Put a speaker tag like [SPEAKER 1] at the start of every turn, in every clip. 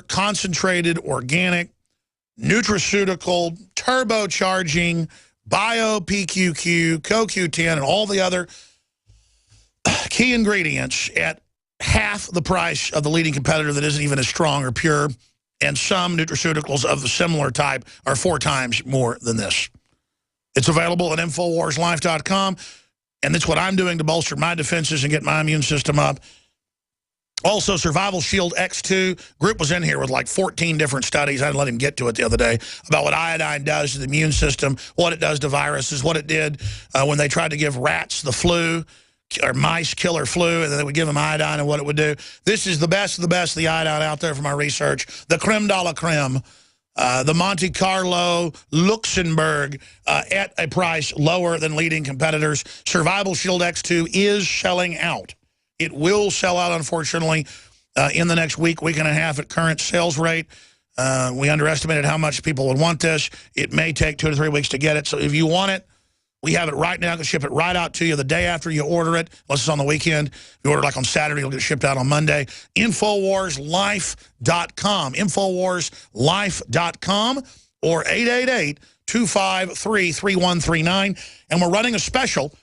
[SPEAKER 1] concentrated, organic, nutraceutical, turbocharging, bio PQQ, CoQ10, and all the other key ingredients at half the price of the leading competitor that isn't even as strong or pure, and some nutraceuticals of the similar type are 4 times more than this. It's available at InfoWarsLife.com, and that's what I'm doing to bolster my defenses and get my immune system up. Also, Survival Shield X2 group was in here with like 14 different studies. I didn't let him get to it the other day about what iodine does to the immune system, what it does to viruses, what it did when they tried to give rats the flu, or mice killer flu, and then they would give them iodine and what it would do. This is the best of the iodine out there from my research. The creme de la creme, the Monte Carlo Luxembourg at a price lower than leading competitors. Survival Shield X2 is selling out. It will sell out, unfortunately, in the next week and a half at current sales rate. We underestimated how much people would want this. It may take 2 to 3 weeks to get it. So if you want it, we have it right now. I can ship it right out to you the day after you order it, unless it's on the weekend. If you order like on Saturday, it'll get shipped out on Monday. InfoWarsLife.com. InfoWarsLife.com or 888-253-3139. And we're running a special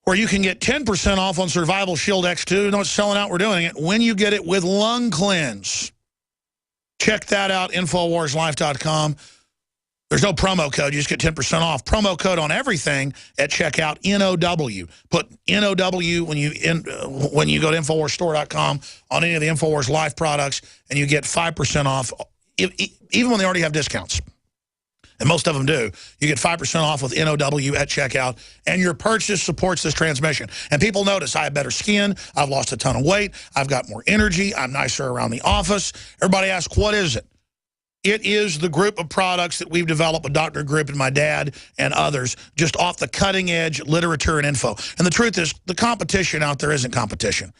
[SPEAKER 1] where you can get 10% off on Survival Shield X2. You know it's selling out, we're doing it. When you get it with Lung Cleanse. Check that out, InfoWarsLife.com. There's no promo code. You just get 10% off. Promo code on everything at checkout, NOW. Put NOW when you go to InfoWarsStore.com on any of the InfoWars Life products, and you get 5% off, even when they already have discounts. And most of them do. You get 5% off with NOW at checkout, and your purchase supports this transmission. And people notice I have better skin, I've lost a ton of weight, I've got more energy, I'm nicer around the office. Everybody asks, what is it? It is the group of products that we've developed with Dr. Grip and my dad and others, just off the cutting edge literature and info. And the truth is, the competition out there isn't competition.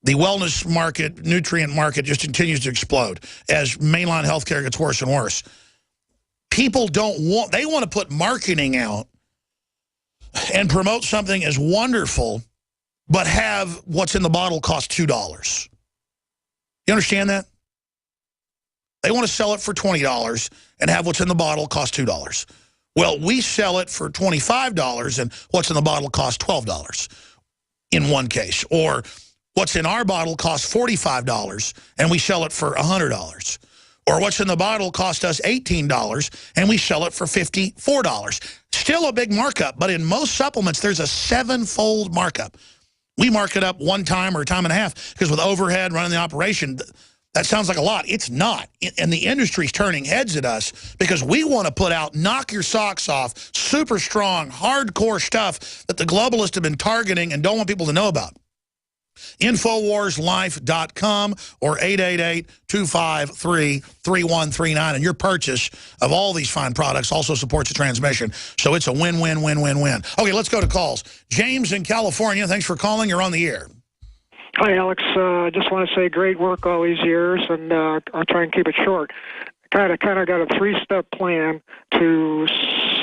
[SPEAKER 1] The wellness market, nutrient market just continues to explode as mainline healthcare gets worse and worse. People they want to put marketing out and promote something as wonderful, but have what's in the bottle cost $2. You understand that? They want to sell it for $20 and have what's in the bottle cost $2. Well, we sell it for $25 and what's in the bottle costs $12 in one case. Or what's in our bottle costs $45 and we sell it for $100. Or what's in the bottle cost us $18 and we sell it for $54. Still a big markup, but in most supplements, there's a 7-fold markup. We mark it up 1 time or a time and a half because with overhead running the operation, that sounds like a lot. It's not. And the industry's turning heads at us because we want to put out knock your socks off, super strong, hardcore stuff that the globalists have been targeting and don't want people to know about. InfoWarsLife.com or 888-253-3139. And your purchase of all these fine products also supports the transmission. So it's a win-win-win-win-win. Okay, let's go to calls. James in California, thanks for calling. You're on the air.
[SPEAKER 2] Hi, Alex. I just want to say great work all these years, and I'll try and keep it short. Kind of got a 3-step plan to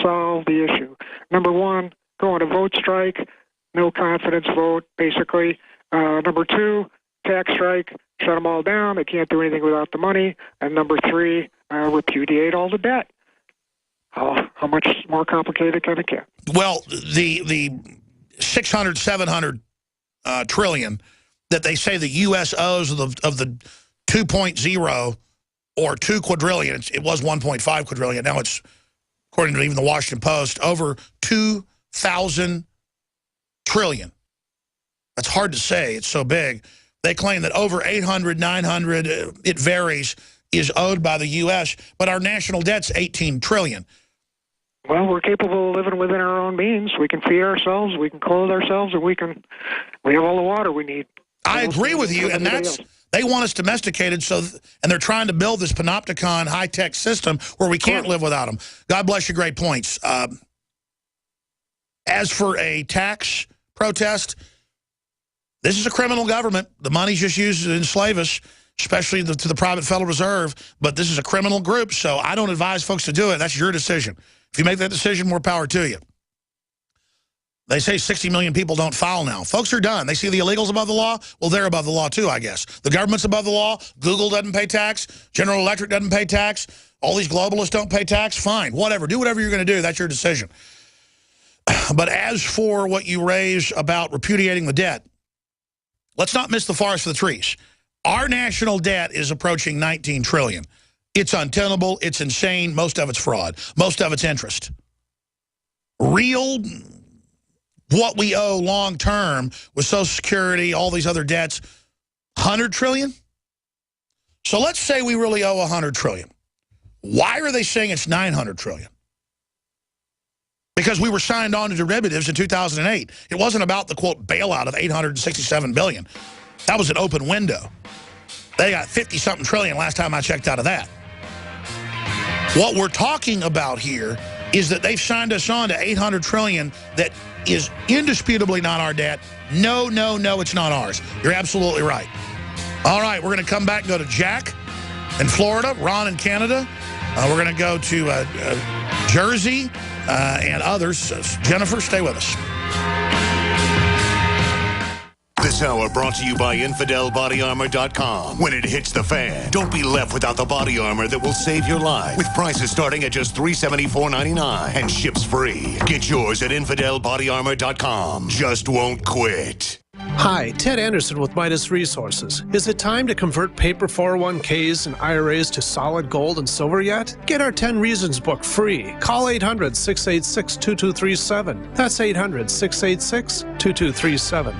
[SPEAKER 2] solve the issue. Number 1, go on a vote strike, no confidence vote, basically. Number 2, tax strike, shut them all down. They can't do anything without the money. And number 3, repudiate all the debt. How much more complicated can it get?
[SPEAKER 1] Well, the 600, 700 trillion that they say the U.S. owes of the 2.0 or 2 quadrillion. It was 1.5 quadrillion. Now it's, according to even the Washington Post, over 2,000 trillion. That's hard to say. It's so big. They claim that over 800, 900, it varies, is owed by the U.S., but our national debt's 18 trillion.
[SPEAKER 2] Well, we're capable of living within our own means. We can feed ourselves, we can clothe ourselves, and we have all the water we need.
[SPEAKER 1] I agree with you, and they want us domesticated, and they're trying to build this panopticon high-tech system where we can't live without them. God bless you, great points. As for a tax protest, this is a criminal government. The money's just used to enslave us, especially to the private Federal Reserve, but this is a criminal group, so I don't advise folks to do it. That's your decision. If you make that decision, more power to you. They say 60 million people don't file now. Folks are done. They see the illegals above the law. Well, they're above the law too, I guess. The government's above the law. Google doesn't pay tax. General Electric doesn't pay tax. All these globalists don't pay tax. Fine, whatever. Do whatever you're going to do. That's your decision. But as for what you raise about repudiating the debt, let's not miss the forest for the trees. Our national debt is approaching $19 trillion. It's untenable. It's insane. Most of it's fraud. Most of it's interest. Real, what we owe long term with Social Security, all these other debts, $100 trillion? So let's say we really owe $100 trillion. Why are they saying it's $900 trillion? Because we were signed on to derivatives in 2008. It wasn't about the, quote, bailout of $867 billion. That was an open window. They got 50-something trillion last time I checked out of that. What we're talking about here is that they've signed us on to $800 trillion that is indisputably not our debt. No, no, no, it's not ours. You're absolutely right. All right, we're going to come back and go to Jack in Florida, Ron in Canada. We're going to go to Jersey and others. Jennifer, stay with us.
[SPEAKER 3] This hour brought to you by InfidelBodyArmor.com. When it hits the fan, don't be left without the body armor that will save your life. With prices starting at just $374.99 and ships free. Get yours at InfidelBodyArmor.com. Just won't quit.
[SPEAKER 4] Hi, Ted Anderson with Midas Resources. Is it time to convert paper 401ks and IRAs to solid gold and silver yet? Get our 10 Reasons book free. Call 800-686-2237. That's 800-686-2237.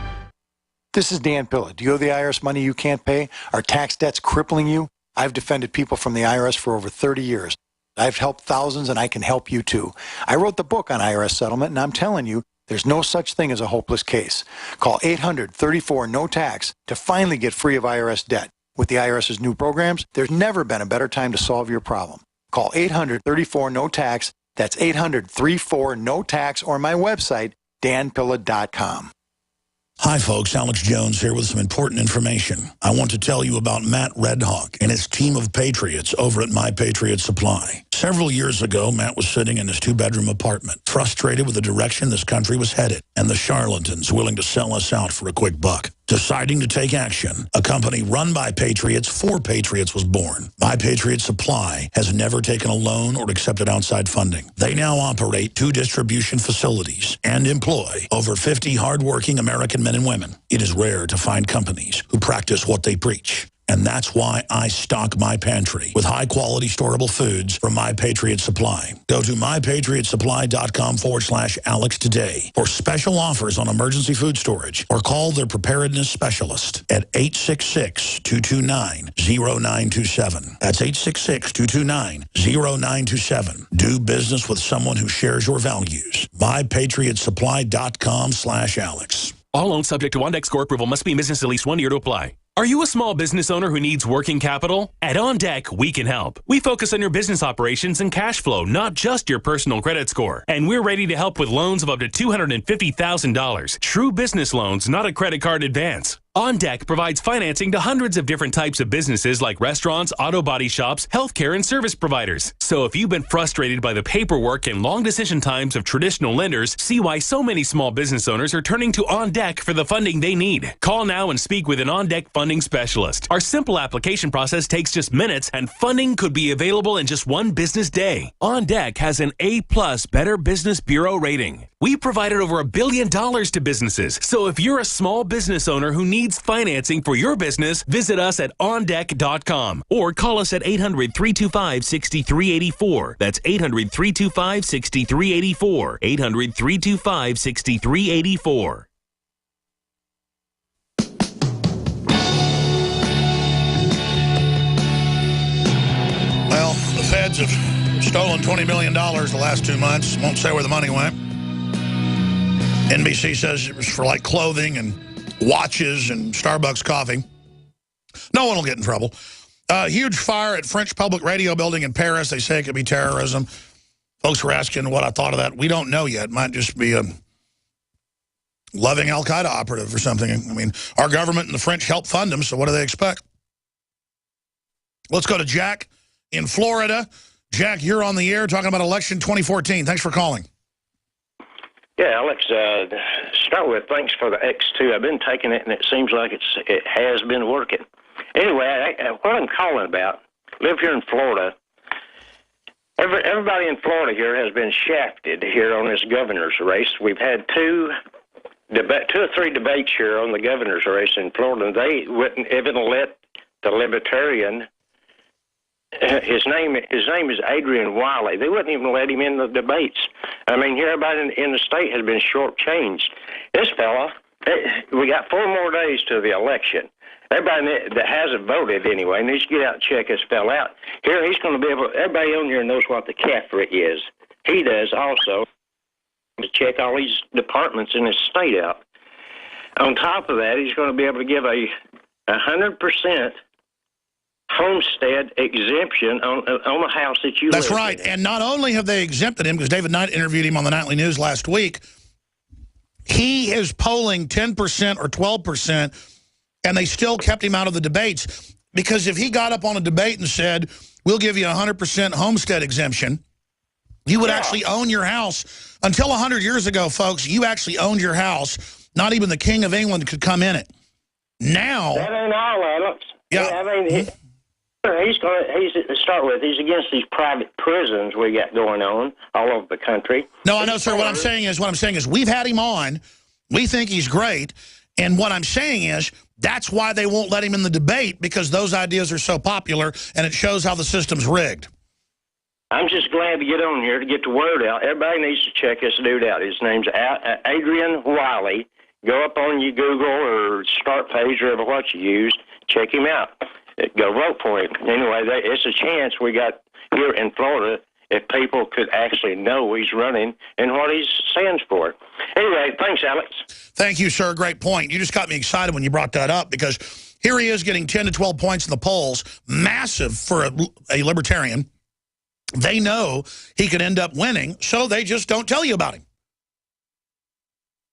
[SPEAKER 5] This is Dan Pilla. Do you owe the IRS money you can't pay? Are tax debts crippling you? I've defended people from the IRS for over 30 years. I've helped thousands, and I can help you too. I wrote the book on IRS settlement, and I'm telling you, there's no such thing as a hopeless case. Call 800-34-NO-TAX to finally get free of IRS debt. With the IRS's new programs, there's never been a better time to solve your problem. Call 800-34-NO-TAX. That's 800-34-NO-TAX, or my website, danpilla.com.
[SPEAKER 1] Hi, folks. Alex Jones here with some important information. I want to tell you about Matt Redhawk and his team of patriots over at My Patriot Supply. Several years ago, Matt was sitting in his two-bedroom apartment, frustrated with the direction this country was headed and the charlatans willing to sell us out for a quick buck. Deciding to take action, a company run by patriots for patriots was born. My Patriot Supply has never taken a loan or accepted outside funding. They now operate 2 distribution facilities and employ over 50 hardworking American men and women. It is rare to find companies who practice what they preach. And that's why I stock my pantry with high-quality storable foods from My Patriot Supply. Go to mypatriotsupply.com/Alex today for special offers on emergency food storage, or call their preparedness specialist at 866-229-0927. That's 866-229-0927. Do business with someone who shares your values. mypatriotsupply.com/Alex.
[SPEAKER 6] All loans subject to OnDeck score approval must be in business at least 1 year to apply. Are you a small business owner who needs working capital? At OnDeck, we can help. We focus on your business operations and cash flow, not just your personal credit score. And we're ready to help with loans of up to $250,000. True business loans, not a credit card advance. OnDeck provides financing to hundreds of different types of businesses like restaurants, auto body shops, healthcare, and service providers. So if you've been frustrated by the paperwork and long decision times of traditional lenders, see why so many small business owners are turning to OnDeck for the funding they need. Call now and speak with an OnDeck funding specialist. Our simple application process takes just minutes, and funding could be available in just 1 business day. OnDeck has an A+ Better Business Bureau rating. We provided over $1 billion to businesses. So if you're a small business owner who needs financing for your business, visit us at OnDeck.com or call us at 800-325-6384. That's 800-325-6384. 800-325-6384.
[SPEAKER 1] Well, the feds have stolen $20 million the last 2 months. Won't say where the money went. NBC says it was for like clothing and watches and Starbucks coffee. No one will get in trouble. Huge fire at French Public Radio building in Paris. They say it could be terrorism. Folks were asking what I thought of that. We don't know yet. It might just be a loving Al-Qaeda operative or something. I mean, our government and the French help fund them, so what do they expect? Let's go to Jack in Florida. Jack, you're on the air talking about election 2014. Thanks for calling.
[SPEAKER 7] Yeah, Alex, start with thanks for the X2. I've been taking it, and it seems like it has been working. Anyway, what I'm calling about, live here in Florida. Everybody in Florida here has been shafted here on this governor's race. We've had two or three debates here on the governor's race in Florida, and they wouldn't even let the Libertarian. His name is Adrian Wiley. They wouldn't even let him in the debates. I mean, here everybody in the state has been shortchanged. This fella, we got 4 more days to the election. Everybody that hasn't voted anyway needs to get out and check this fella out. Here, he's going to be able. Everybody on here knows what the CAFRA is. He does also to check all these departments in his state out. On top of that, he's going to be able to give a 100% homestead exemption on the house that you live in.
[SPEAKER 1] That's right. And not only have they exempted him, because David Knight interviewed him on the Nightly News last week, he is polling 10% or 12%, and they still kept him out of the debates. Because if he got up on a debate and said, we'll give you a 100% homestead exemption, you would actually own your house. Until 100 years ago, folks, you actually owned your house. Not even the King of England could come in it. Now...
[SPEAKER 7] That ain't all, Alex.
[SPEAKER 1] Yeah.
[SPEAKER 7] I mean, he's to start with, he's against these private prisons we got going on all over the country.
[SPEAKER 1] No, I know, sir. What I'm saying is we've had him on. We think he's great. And what I'm saying is that's why they won't let him in the debate, because those ideas are so popular, and it shows how the system's rigged.
[SPEAKER 7] I'm just glad to get on here to get the word out. Everybody needs to check this dude out. His name's Adrian Wiley. Go up on your Google or Start page or what you use. Check him out. Go vote for him. Anyway, it's a chance we got here in Florida if people could actually know he's running and what he stands for. Anyway, thanks, Alex.
[SPEAKER 1] Thank you, sir. Great point. You just got me excited when you brought that up, because here he is getting 10 to 12 points in the polls. Massive for a libertarian. They know he could end up winning, so they just don't tell you about him.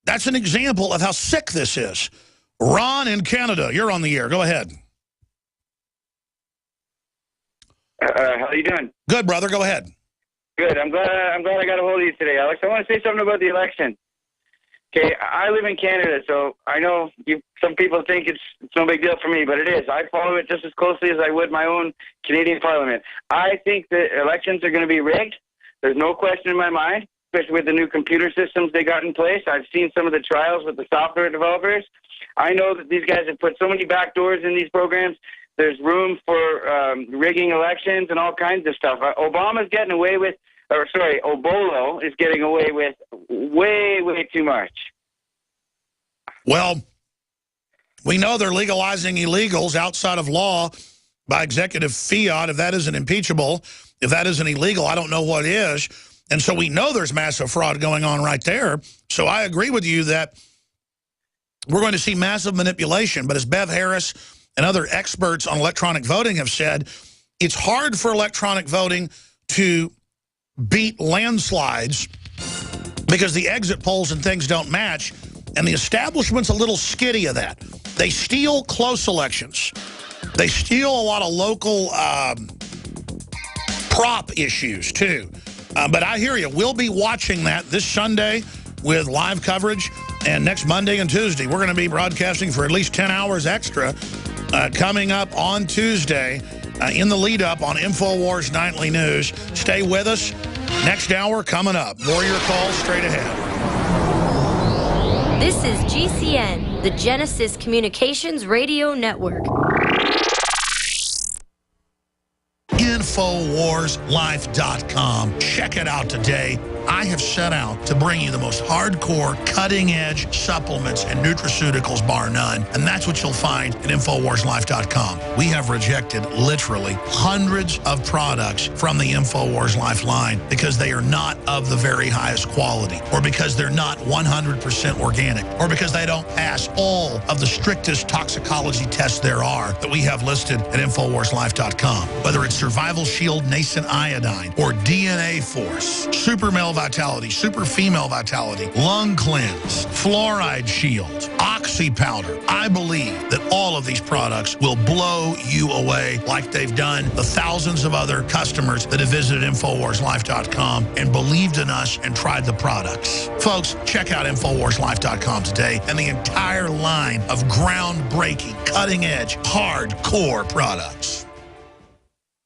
[SPEAKER 1] That's an example of how sick this is. Ron in Canada, you're on the air. Go ahead.
[SPEAKER 8] How you doing?
[SPEAKER 1] Good, brother. Go ahead.
[SPEAKER 8] Good. I'm glad I got a hold of you today, Alex. I want to say something about the election. Okay, I live in Canada, so I know some people think it's no big deal for me, but it is. I follow it just as closely as I would my own Canadian Parliament. I think the elections are going to be rigged. There's no question in my mind, especially with the new computer systems they got in place. I've seen some of the trials with the software developers. I know that these guys have put so many back doors in these programs. There's room for rigging elections and all kinds of stuff. Obama's getting away with, Obolo is getting away with way too much.
[SPEAKER 1] Well, we know they're legalizing illegals outside of law by executive fiat. If that isn't impeachable, if that isn't illegal, I don't know what is. And so we know there's massive fraud going on right there. So I agree with you that we're going to see massive manipulation. But as Bev Harris and other experts on electronic voting have said, it's hard for electronic voting to beat landslides because the exit polls and things don't match, and the establishment's a little skitty of that. They steal close elections. They steal a lot of local prop issues, too. But I hear you. We'll be watching that this Sunday with live coverage, and next Monday and Tuesday. We're going to be broadcasting for at least 10 hours extra coming up on Tuesday in the lead-up on InfoWars Nightly News. Stay with us. Next hour coming up. More of your calls straight ahead.
[SPEAKER 9] This is GCN, the Genesis Communications Radio Network.
[SPEAKER 1] InfoWarsLife.com. Check it out today. I have set out to bring you the most hardcore, cutting-edge supplements and nutraceuticals, bar none. And that's what you'll find at InfoWarsLife.com. We have rejected literally hundreds of products from the InfoWars Life line because they are not of the very highest quality, or because they're not 100% organic, or because they don't pass all of the strictest toxicology tests there are that we have listed at InfoWarsLife.com. Whether it's Survival Shield Nascent Iodine or DNA Force, Super Male male vitality, super female vitality, lung cleanse, fluoride shield, oxy powder. I believe that all of these products will blow you away like they've done the thousands of other customers that have visited InfoWarsLife.com and believed in us and tried the products. Folks, check out InfoWarsLife.com today and the entire line of groundbreaking, cutting-edge, hardcore products.